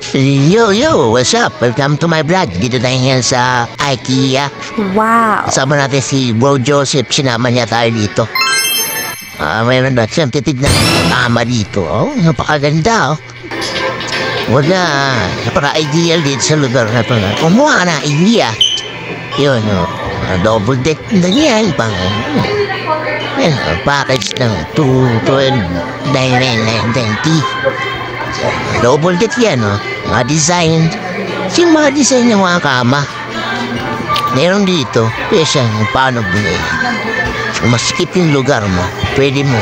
Yo, what's up? Welcome to my vlog. Dito tayo ngayon sa IKEA. Wow. Kasama natin si Bro Joseph. Sinama niya tayo dito. Mayroon na. Siyempre, tignan ang tama dito. Oh, napakaganda, oh. Wala. Napaka-ideal dito sa lugar na ito. Kumuha na, IKEA. Yun, oh. Double deck na yan. Yan, package ng 212,990. Double deck yan, oh. Mga design. Yung mga design ng mga kama. Meron dito, kaya siya paano binili. Kung maskip yung lugar mo, pwede mo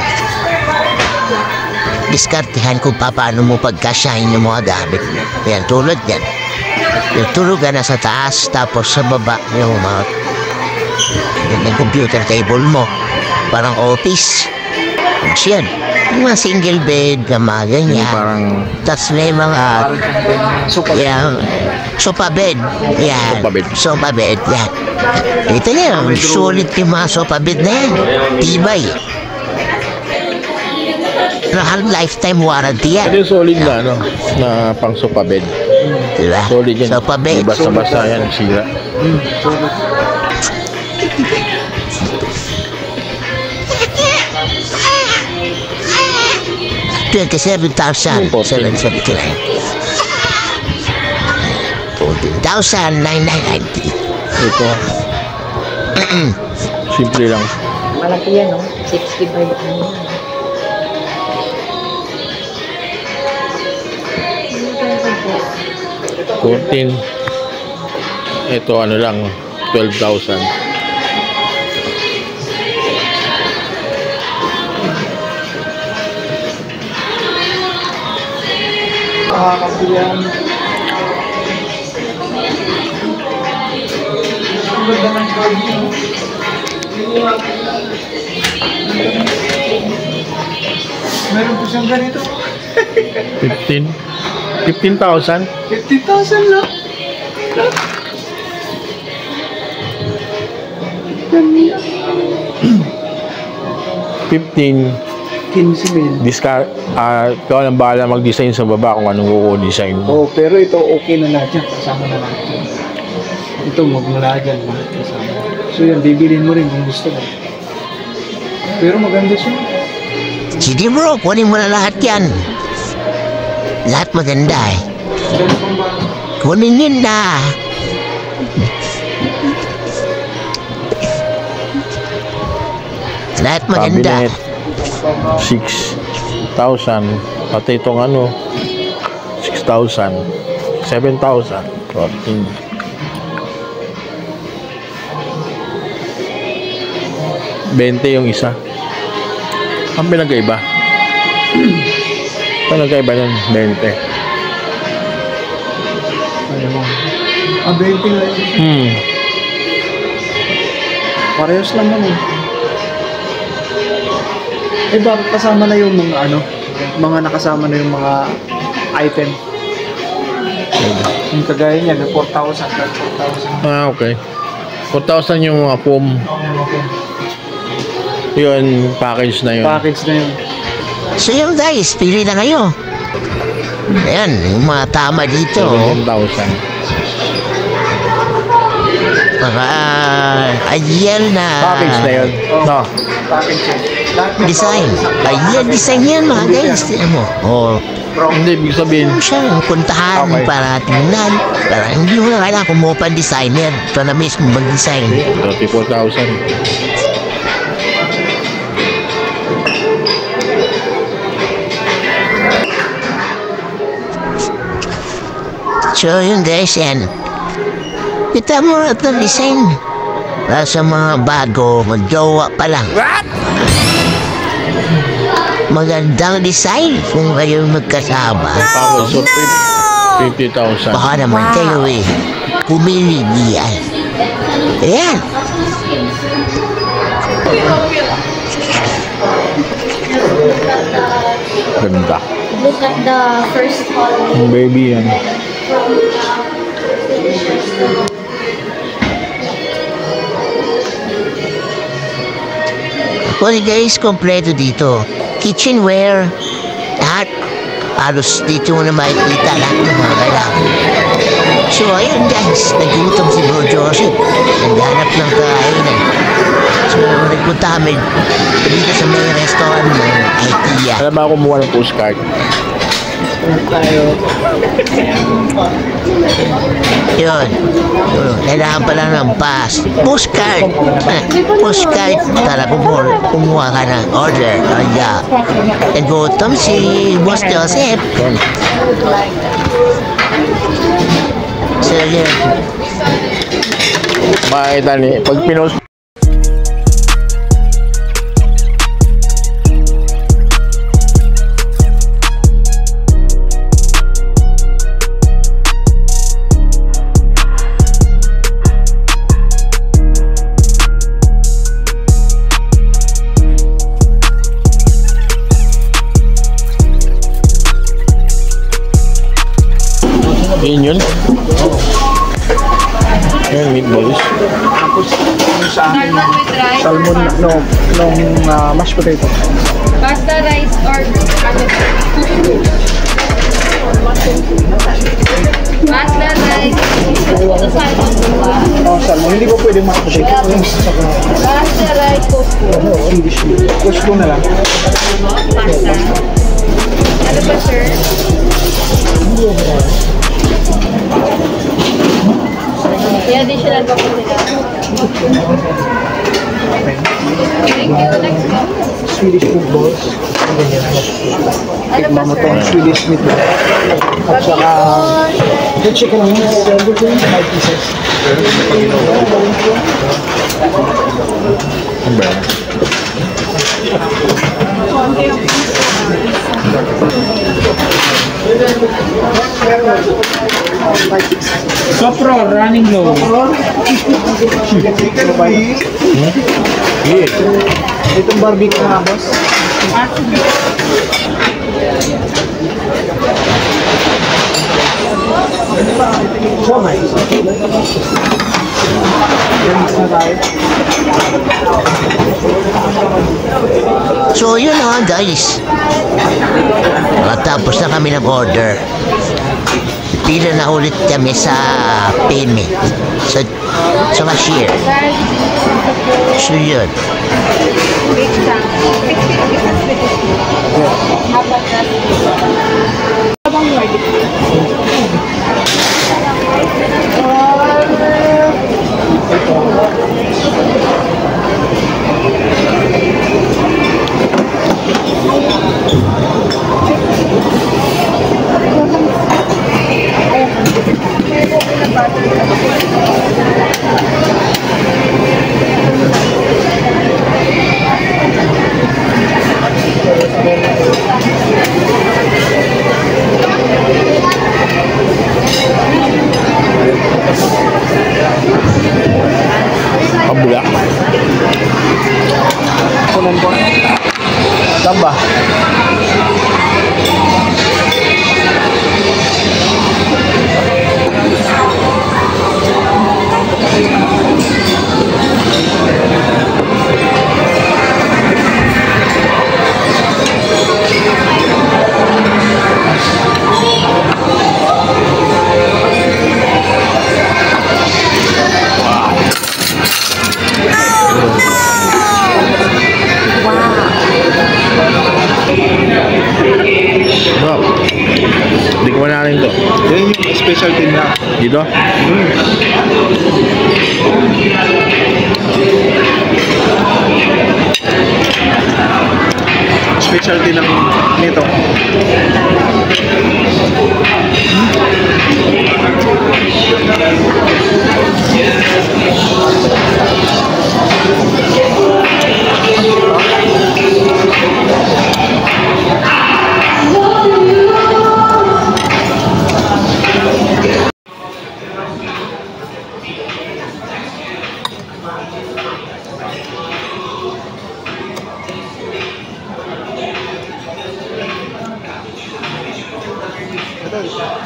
diskartihan kung paano mo pagkasyahin yung mga gamit mo. Yan, tulad yan. Yung tulugan na sa taas, tapos sa baba yung mga yung computer table mo. Parang office. Yan. Yung mga single bed na mga ganyan. Tapos may mga sofa bed. Yan. Sofa bed. Yan. Ito na yan. Sulit yung mga sofa bed na yan. Tibay. Lifetime warranty yan. Ito yung solid na, ano, na pang sofa bed. Diba? Solid yan. Sofa bed. Basta-basta yan, sira. $27,779. $14,990. Ito. Simple lang. Malaki yan, no? 65 ano. 14. Ito ano lang, 12,000. Kapiyan. Meron po siyang ganito. 15? 15,000? 50,000 lang. 15. 15,000. Ikaw nang bahala mag-design sa baba kung anong kuko-design mo. Oh, pero ito okay na lahat yan. Kasama na lahat yan. Ito magmula dyan. Kasama. So yan, bibilin mo rin kung gusto mo. Pero maganda siya. Sige bro, kunin mo na lahat yan. Lahat maganda eh. Ganun pang ba? Kunin yun na. Lahat maganda. Cabinet, 6,000. Pati itong ano, 6,000. 7,000. 14. $20 yung isa. Ang pinagkaiba. Pinagkaiba nun, 20. Ayaw mo. 20 lang yun. Parehas lang naman. Eh bakit kasama na yung mga ano? Mga nakasama na yung mga item. Yung kagaya niya, 4,000. Okay. 4,000 yung mga foam. Yun, package na yun. Package na yun. So yun guys, pili na kayo. Ayan, yung mga tama dito. 7,000. Mga ideal na Package na yun. No. Package yun. design. Ideal design yan mga guys. Tignan mo. Oh, Hindi, ibig sabihin, siyang puntahan Okay. para tingnan. Para hindi mo na kailangan kumuha pa designer. Ito na mismo mag-design. 34,000. So yun guys, yan. Kita mo na ito design. Para sa mga bago, mag-jowa pa lang. Magandang design kung kayo magkasama. Package of 50,000. Baka naman kayo eh. Pumili diyan. Ayan. Ganda. Look at the first column. Yung baby yan. Well guys, kompleto dito. Kitchenware, lahat. Halos dito mo na makikita lahat ng mga kailangan. guys, nagutom si Bro Joseph. Naghanap ng kainan. So, nagpunta kami dito sa may restaurant ng IKEA. Alam ba ako kumuha ng postcard? Yun. Kailangan pala ng pass. Postcard. Postcard. Tara, kumuha ka ng order. Yeah. Nagutom si Boss Joseph. So, yun. Makikita ni, pag pinost yun. Yan, meatballs. Tapos yung sa akin, salmon mashed potato. Pasta, rice, or pasta, rice. Salmon. Oh, salmon. Hindi ko pwede mashed potato. Pasta, rice, couscous. English. Couscous na lang. Pasta. Ano ba, sir? Kaya additional pa po nila. Thank you. Next po. Swedish meatballs. Tikman mo itong Swedish meatballs. At saka the chicken wings. 5 pieces. Ano ba yan? Sopro, running low. Yeah. Itong barbecue na, boss. So nice. Drinks na tayo. So, yun na guys. Tapos na kami nag-order. Pila na ulit kami sa payment. Sa cashier. So, yun. Pabula. Kunan ko. Tamba. Bro, hindi ko manaling to. Yan yung specialty na. Dito? Specialty ng nito.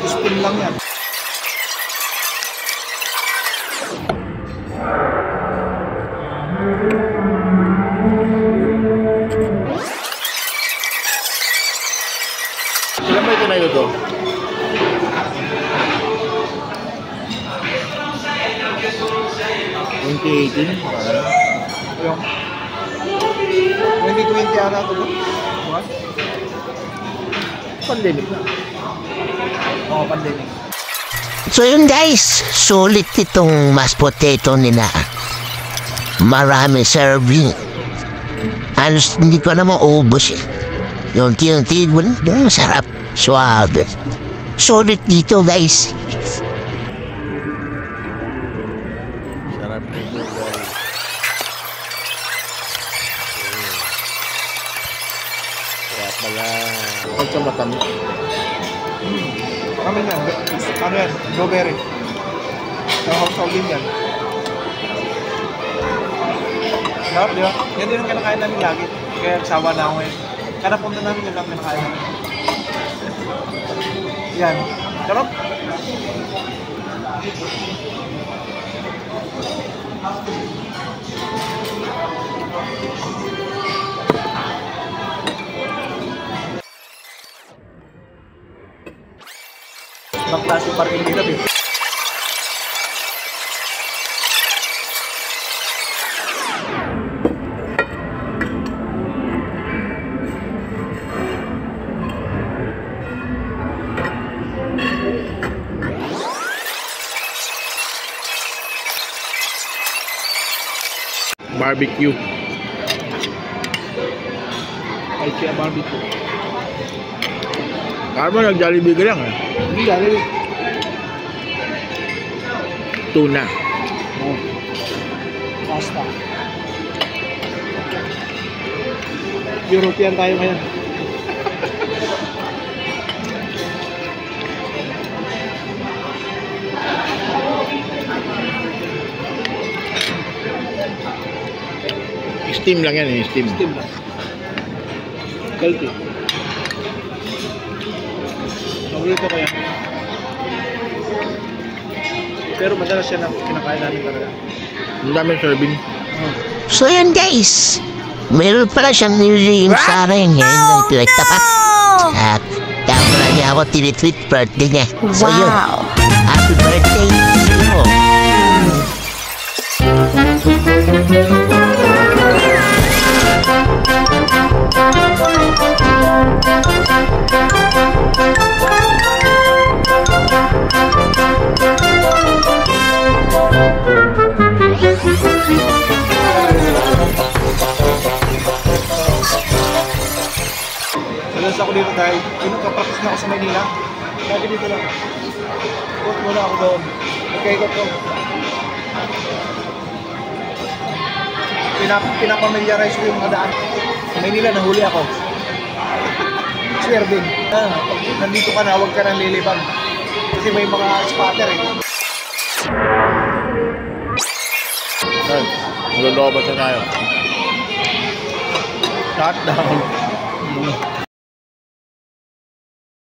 Spoon lang yan. Ilan ba ito na ito? 2018. Yung 2020 ata ito ba? What? Pandemic na. Oo, pandemic. So yun guys, sulit itong mashed potato nila. Marami serving. Halos hindi ko na maubos eh. Yung tinutiguan, sarap. Suave. Sulit dito guys. Sarap nito guys. Kaya pala. Huwag ka matamis. Kami yan. Ano yan? Strawberry. Nahaw-saw din yan. Sarap, di ba? Yan din ang kinakain namin lagi. Kaya sawa na ako ngayon. Kada punta namin yan lang kinakain namin. Yan. Sarap. Magtaas yung parking dito, eh. Barbecue. Ay, siya barbecue. Karma nag-Jollibee ka lang eh. Hindi, dali. Tuna. Oh. Pasta. European tayo ngayon. Steam lang yan eh, steam. Steam lang. Healthy. Paborito ko yan. Pero madalas yan ang kinakain namin talaga. Ang daming serving. So yun guys. Meron pala siyang nililihim sa akin ngayon ng pinagtapat. At kaya pala niya ako tinitweet birthday niya. So yun. Happy birthday to you. Malas ako dito dahil pinagka-practice na ako sa Maynila. Lagi dito lang. Ikot muna ako doon. Nagkaikot ko. Pinapamilyarize ko yung mga daan. Sa Maynila, nahuli ako. Swear din. Pag nandito ka na, huwag ka nang lilibang. Kasi may mga spotter eh. Ay, malulobas na tayo. Shut down.